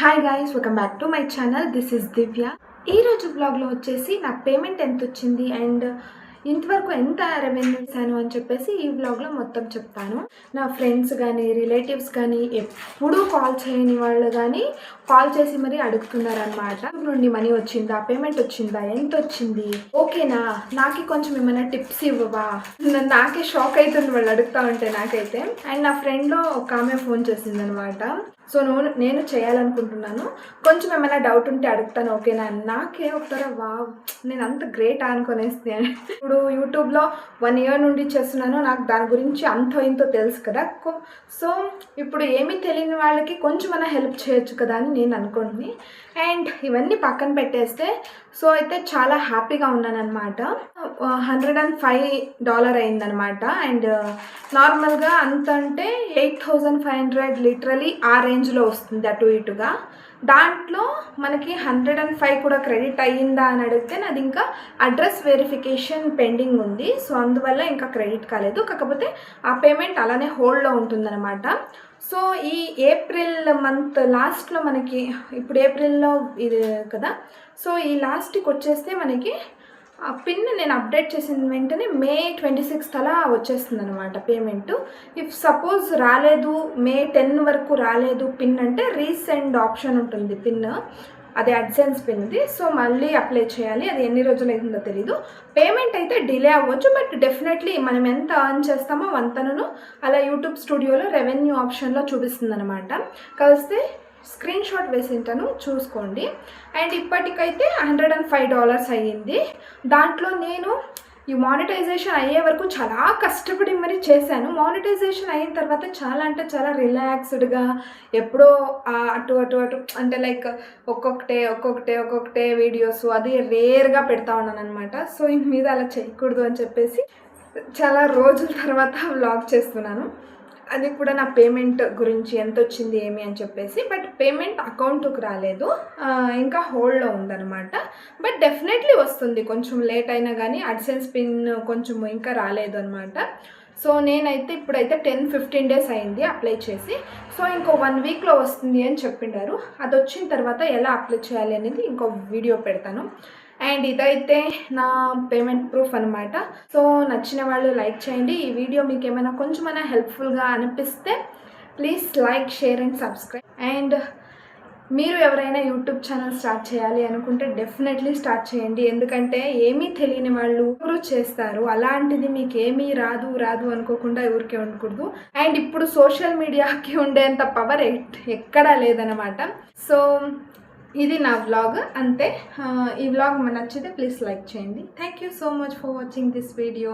Hi guys, welcome back to my channel. This is Divya. ఈరోజు బ్లాగ్లో వచ్చేసి నా పేమెంట్ ఎంత వచ్చింది అండ్ ఇంతవరకు ఎంత రెవెన్యూ ఇచ్చాను అని చెప్పేసి ఈ బ్లాగ్లో మొత్తం చెప్తాను. నా ఫ్రెండ్స్ కానీ రిలేటివ్స్ కానీ ఎప్పుడూ కాల్ చేయని వాళ్ళు కానీ కాల్ చేసి మరీ అడుగుతున్నారనమాట. నుండి మనీ వచ్చిందా, పేమెంట్ వచ్చిందా, ఎంత వచ్చింది, ఓకేనా, నాకు కొంచెం ఏమైనా టిప్స్ ఇవ్వవా. నాకే షాక్ అవుతుంది వాళ్ళు అడుగుతా ఉంటే నాకైతే. అండ్ నా ఫ్రెండ్లో ఒక ఆమె ఫోన్ చేసింది అనమాట. సో నేను చేయాలనుకుంటున్నాను, కొంచెం ఏమైనా డౌట్ ఉంటే అడుగుతాను, ఓకేనా. నాకే ఒకసారి నేను అంత గ్రేట్ అనుకునేస్తే. ఇప్పుడు యూట్యూబ్లో 1 year నుండి చేస్తున్నాను, నాకు దాని గురించి అంతో ఇంతో తెలుసు కదా. సో ఇప్పుడు ఏమీ తెలియని వాళ్ళకి కొంచెమైనా హెల్ప్ చేయొచ్చు కదా అని నేను అనుకుంటుని. అండ్ ఇవన్నీ పక్కన పెట్టేస్తే సో అయితే చాలా హ్యాపీగా ఉన్నాను అనమాట. $105 అయిందనమాట. అండ్ నార్మల్గా అంత అంటే 8,500 లిటరలీ ఆ రేంజ్లో వస్తుంది అటు ఇటుగా. దాంట్లో మనకి 105 కూడా క్రెడిట్ అయ్యిందా అని అడిగితే నాది ఇంకా అడ్రస్ వెరిఫికేషన్ పెండింగ్ ఉంది. సో అందువల్ల ఇంకా క్రెడిట్ కాలేదు. కాకపోతే ఆ పేమెంట్ అలానే హోల్డ్లో ఉంటుందన్నమాట. సో ఈ ఏప్రిల్ మంత్ లాస్ట్లో మనకి, ఇప్పుడు ఏప్రిల్లో ఇది కదా, సో ఈ లాస్ట్కి వచ్చేస్తే మనకి ఆ పిన్ నేను అప్డేట్ చేసిన వెంటనే May 26th అలా వచ్చేస్తుంది అనమాట పేమెంట్. ఇఫ్ సపోజ్ రాలేదు, May 10 వరకు రాలేదు పిన్ అంటే రీసెండ్ ఆప్షన్ ఉంటుంది పిన్, అది అడ్సెన్స్ పిన్ది. సో మళ్ళీ అప్లై చేయాలి, అది ఎన్ని రోజులు అవుతుందో తెలీదు. పేమెంట్ అయితే డిలే అవ్వచ్చు, బట్ డెఫినెట్లీ మనం ఎంత ఎర్న్ చేస్తామో అంతను అలా యూట్యూబ్ స్టూడియోలో రెవెన్యూ ఆప్షన్లో చూపిస్తుంది అనమాట. కలిస్తే స్క్రీన్ షాట్ వేసింటాను, చూసుకోండి. అండ్ ఇప్పటికైతే $105 అయ్యింది. దాంట్లో నేను ఈ మానిటైజేషన్ అయ్యే వరకు చాలా కష్టపడి మరి చేశాను. మానిటైజేషన్ అయిన తర్వాత చాలా అంటే చాలా రిలాక్స్డ్గా ఎప్పుడో అటు అటు అటు అంటే లైక్ ఒక్కొక్కటే వీడియోస్ అది రేర్గా పెడతా ఉన్నాను అనమాట. సో ఇంక మీద అలా చేయకూడదు అని చెప్పేసి చాలా రోజుల తర్వాత వ్లాగ్ చేస్తున్నాను. అది కూడా నా పేమెంట్ గురించి ఎంత వచ్చింది ఏమి అని చెప్పేసి. బట్ పేమెంట్ అకౌంట్కి రాలేదు, ఇంకా హోల్డ్లో ఉందన్నమాట. బట్ డెఫినెట్లీ వస్తుంది, కొంచెం లేట్ అయినా కానీ. అడ్సెన్స్ పిన్ కొంచెం ఇంకా రాలేదు అనమాట. సో నేనైతే ఇప్పుడైతే 10-15 days అయింది అప్లై చేసి. సో ఇంకో 1 weekలో వస్తుంది అని చెప్పిండారు. అది వచ్చిన తర్వాత ఎలా అప్లై చేయాలి అనేది ఇంకో వీడియో పెడతాను. అండ్ ఇదైతే నా పేమెంట్ ప్రూఫ్ అనమాట. సో నచ్చిన వాళ్ళు లైక్ చేయండి. ఈ వీడియో మీకు ఏమైనా కొంచెమైనా హెల్ప్ఫుల్గా అనిపిస్తే please like, share and subscribe. And మీరు ఎవరైనా యూట్యూబ్ ఛానల్ స్టార్ట్ చేయాలి అనుకుంటే డెఫినెట్లీ స్టార్ట్ చేయండి. ఎందుకంటే ఏమీ తెలియని వాళ్ళు ఎవరు చేస్తారు, అలాంటిది మీకు ఏమీ రాదు అనుకోకుండా ఎవరికే ఉండకూడదు. అండ్ ఇప్పుడు సోషల్ మీడియాకి ఉండేంత పవర్ ఎక్కడా లేదనమాట. సో ఇది నా వ్లాగ్ అంతే. ఈ వ్లాగ్ నచ్చితే ప్లీజ్ లైక్ చేయండి. Thank you so much for watching this video.